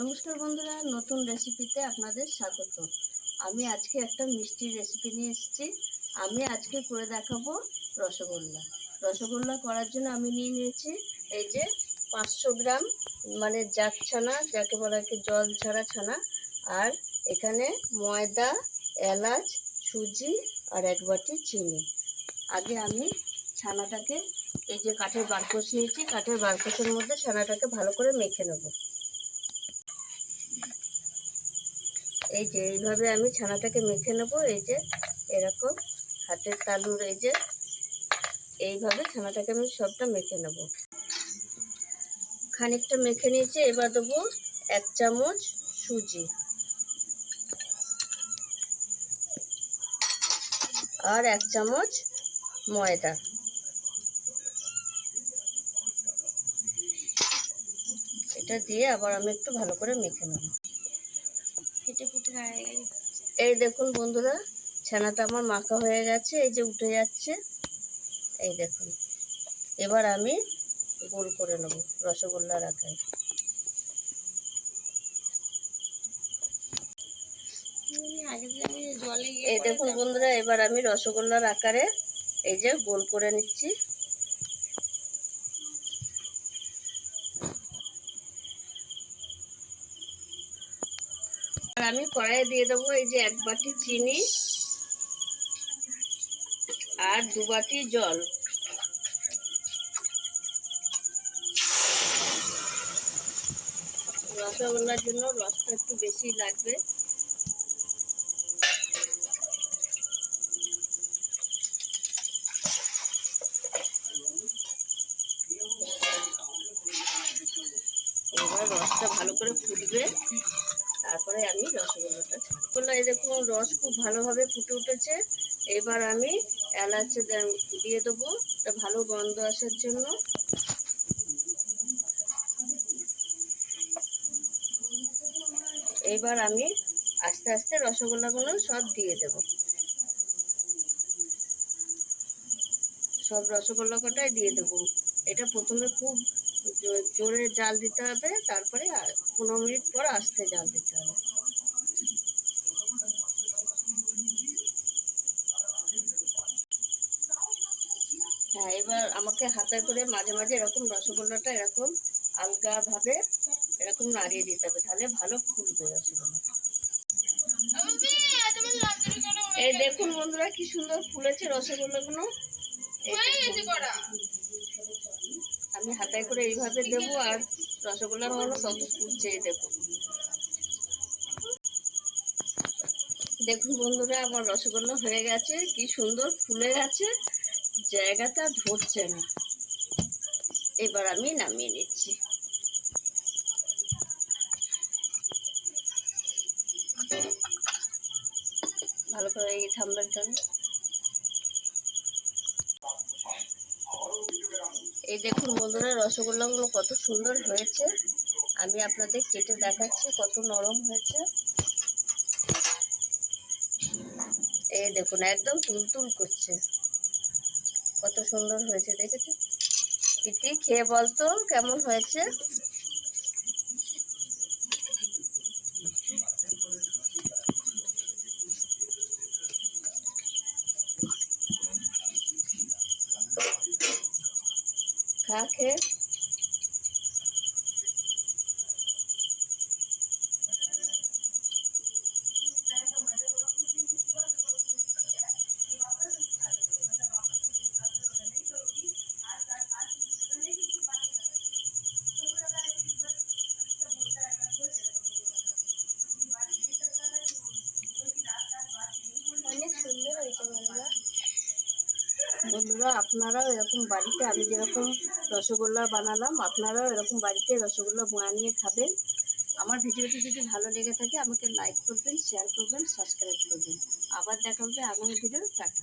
নমস্কার বন্ধুরা, নতুন রেসিপিতে আপনাদের স্বাগত। আমি আজকে একটা মিষ্টির রেসিপি নিয়ে এসেছি। আমি আজকে করে দেখাবো রসগোল্লা। রসগোল্লা করার জন্য আমি নিয়ে নিয়েছি এই যে 500 গ্রাম মানে জাগ ছানা, যাকে বলা হয় জল ছাড়া ছানা। আর এখানে ময়দা, এলাচ, সুজি আর 1 বাটি চিনি। আগে আমি ছানাটাকে এই যে কাঠের বারকোশ নিয়েছি, কাঠের বারকোশের মধ্যে ছানাটাকে ভালো করে মেখে নেব। এই যে এইভাবে আমি ছানাটাকে মেখে নেব। এই যে এরকম হাতের তালুর এই যে এইভাবে ছানাটাকে আমি সবটা মেখে নেব। খানিকটা মেখে নিয়েছি। এবার দেবো 1 চামচ সুজি আর 1 চামচ ময়দা। এটা দিয়ে আবার আমি একটু ভালো করে মেখে নেব। এই দেখুন বন্ধুরা, ছানাটা আমার মাখা হয়ে গেছে। এই যে উঠে যাচ্ছে, এই দেখুন। এবার আমি গোল করে নেব রসগোল্লার আকারে। এই দেখুন বন্ধুরা, এবার আমি রসগোল্লার আকারে এই যে গোল করে নিচ্ছি। আর আমি কড়াইয়ে দিয়ে দেবো এই যে 1 বাটি চিনি আর 2 বাটি জল। রসগোল্লার জন্য রসটা একটু বেশি লাগবে। এবার রসটা ভালো করে ফুটবে, তারপরে আমি রসগোল্লাটা ছাড়বো। এই দেখুন রস খুব ভালোভাবে ফুটে উঠেছে। এবার আমি এলাচ দিয়ে দেবো, একটা ভালো গন্ধ আসার জন্য। এইবার আমি আস্তে আস্তে রসগোল্লাগুলো সব দিয়ে দেব। সব রসগোল্লা কটাই দিয়ে দেবো। এটা প্রথমে খুব জোরে জাল দিতে হবে, তারপরে 15 মিনিট পর আস্তে জাল দিতে হবে। হ্যাঁ, এবার আমাকে হাতে করে মাঝে মাঝে এরকম রসগোল্লাটা এরকম আলগাভাবে এরকম নাড়িয়ে দিতে হবে, তাহলে ভালো ফুলবে রসগোল্লা। এই দেখুন বন্ধুরা, কি সুন্দর ফুলেছে রসগোল্লাগুলো। আমি হাতে করে এইভাবে দেবো আর রসগোল্লার মতো কত ফুলছে। এই দেখুন, দেখুন বন্ধুরা, আমার রসগোল্লা হয়ে গেছে, কি সুন্দর ফুলে গেছে, জায়গাটা ধরছে না। এবার আমি নামিয়ে নিচ্ছি। ভালো করে এই ঠাম্বারটা, এই দেখুন বন্ধুরা, রসগোল্লাগুলো কত সুন্দর হয়েছে। আমি আপনাদের কেটে দেখাচ্ছি কত নরম হয়েছে। এই দেখুন একদম তুলতুল করছে, কত সুন্দর হয়েছে, দেখেছেন? প্রীতি, খেয়ে বলতো কেমন হয়েছে। খা খেয়ে। অনেক সুন্দর হয়েছে বন্ধুরা। আপনারাও এরকম বাড়িতে, আমি যেরকম রসগোল্লা বানালাম, আপনারাও এরকম বাড়িতে রসগোল্লা বানিয়ে খাবেন। আমার ভিডিওটি যদি ভালো লেগে থাকে আমাকে লাইক করবেন, শেয়ার করবেন, সাবস্ক্রাইব করবেন। আবার দেখা হবে আগামী ভিডিও। টাটা।